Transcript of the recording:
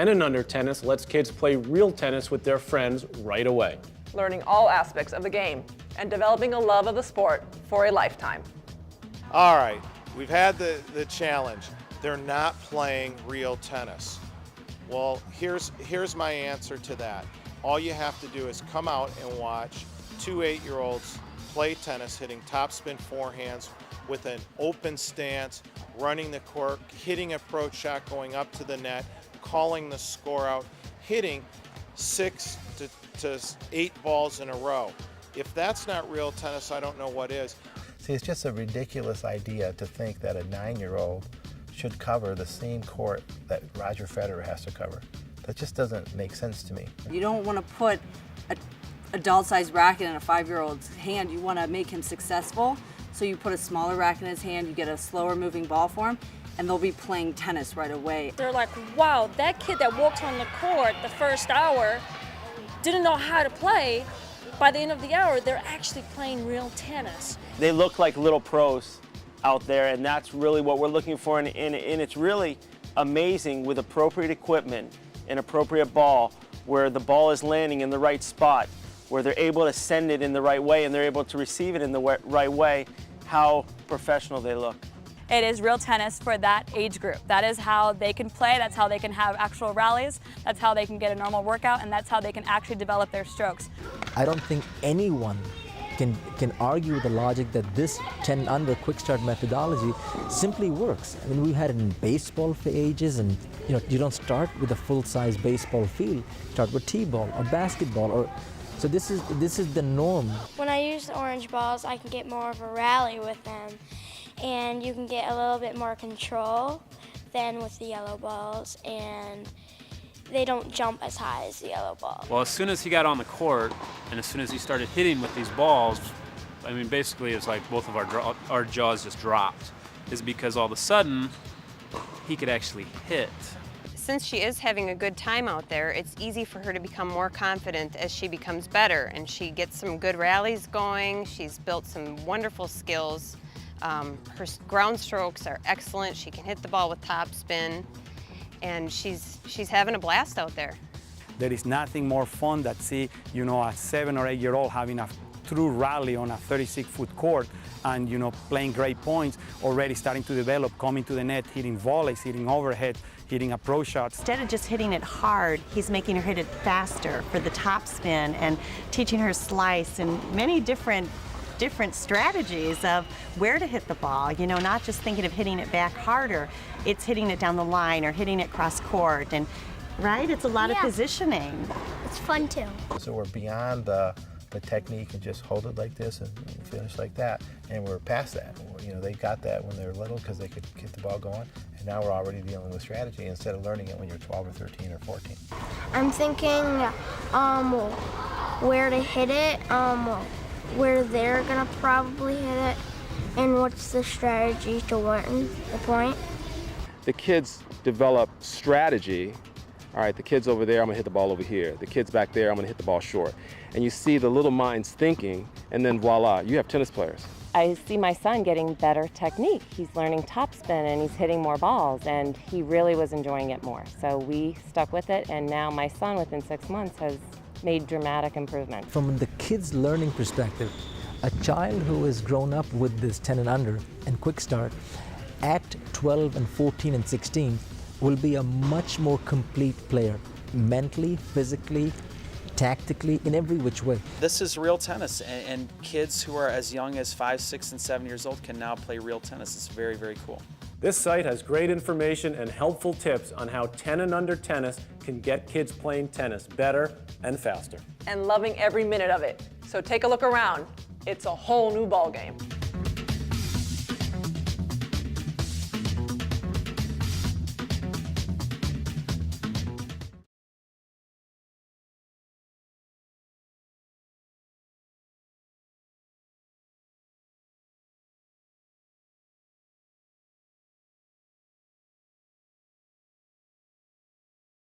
10 and Under Tennis lets kids play real tennis with their friends right away. Learning all aspects of the game and developing a love of the sport for a lifetime. All right, we've had the challenge. They're not playing real tennis. Well, here's my answer to that. All you have to do is come out and watch 2 8-year-olds play tennis, hitting topspin forehands with an open stance, running the court, hitting approach shot, going up to the net, calling the score out, hitting 6 to 8 balls in a row. If that's not real tennis, I don't know what is. See, it's just a ridiculous idea to think that a 9-year-old should cover the same court that Roger Federer has to cover. That just doesn't make sense to me. You don't want to put an adult-sized racket in a 5-year-old's hand. You want to make him successful, so you put a smaller racket in his hand, you get a slower moving ball for him, and they'll be playing tennis right away. They're like, wow, that kid that walked on the court the first hour didn't know how to play. By the end of the hour, they're actually playing real tennis. They look like little pros out there, and that's really what we're looking for, and it's really amazing with appropriate equipment and appropriate ball, where the ball is landing in the right spot, where they're able to send it in the right way and they're able to receive it in the right way, how professional they look. It is real tennis for that age group. That is how they can play, that's how they can have actual rallies, that's how they can get a normal workout, and that's how they can actually develop their strokes. I don't think anyone can argue the logic that this 10 under quick start methodology simply works. I mean, we've had it in baseball for ages, and you don't start with a full-size baseball field. Start with t-ball or basketball, or so this is the norm. When I use the orange balls, I can get more of a rally with them, and you can get a little bit more control than with the yellow balls, and they don't jump as high as the yellow ball. Well, as soon as he got on the court and as soon as he started hitting with these balls, I mean, basically it's like both of our jaws just dropped. Is because all of a sudden he could actually hit. Since she is having a good time out there, it's easy for her to become more confident as she becomes better, and she gets some good rallies going. She's built some wonderful skills. Her ground strokes are excellent. She can hit the ball with topspin, and she's having a blast out there. There is nothing more fun than see, a 7 or 8-year-old having a true rally on a 36-foot court and, playing great points, already starting to develop, coming to the net, hitting volleys, hitting overhead, hitting approach shots. Instead of just hitting it hard, he's making her hit it faster for the topspin and teaching her slice and many different strategies of where to hit the ball, not just thinking of hitting it back harder. It's hitting it down the line or hitting it cross court, and right? It's a lot of positioning. It's fun too. So we're beyond the technique and just hold it like this and finish like that, and we're past that. They got that when they were little because they could get the ball going, and now we're already dealing with strategy instead of learning it when you're 12 or 13 or 14. I'm thinking where to hit it, where they're gonna probably hit it, and what's the strategy to win the point. The kids develop strategy. All right, the kid's over there, I'm gonna hit the ball over here. The kid's back there, I'm gonna hit the ball short. And you see the little minds thinking, and then voila, you have tennis players. I see my son getting better technique. He's learning topspin and he's hitting more balls, and he really was enjoying it more. So we stuck with it, and now my son within 6 months has made dramatic improvement. From the kid's learning perspective, a child who has grown up with this 10 and under and quick start at 12 and 14 and 16 will be a much more complete player, mentally, physically, tactically, in every which way. This is real tennis, and kids who are as young as 5, 6, and 7 years old can now play real tennis. It's very, very cool. This site has great information and helpful tips on how 10 and Under tennis can get kids playing tennis better and faster. And loving every minute of it. So take a look around. It's a whole new ball game.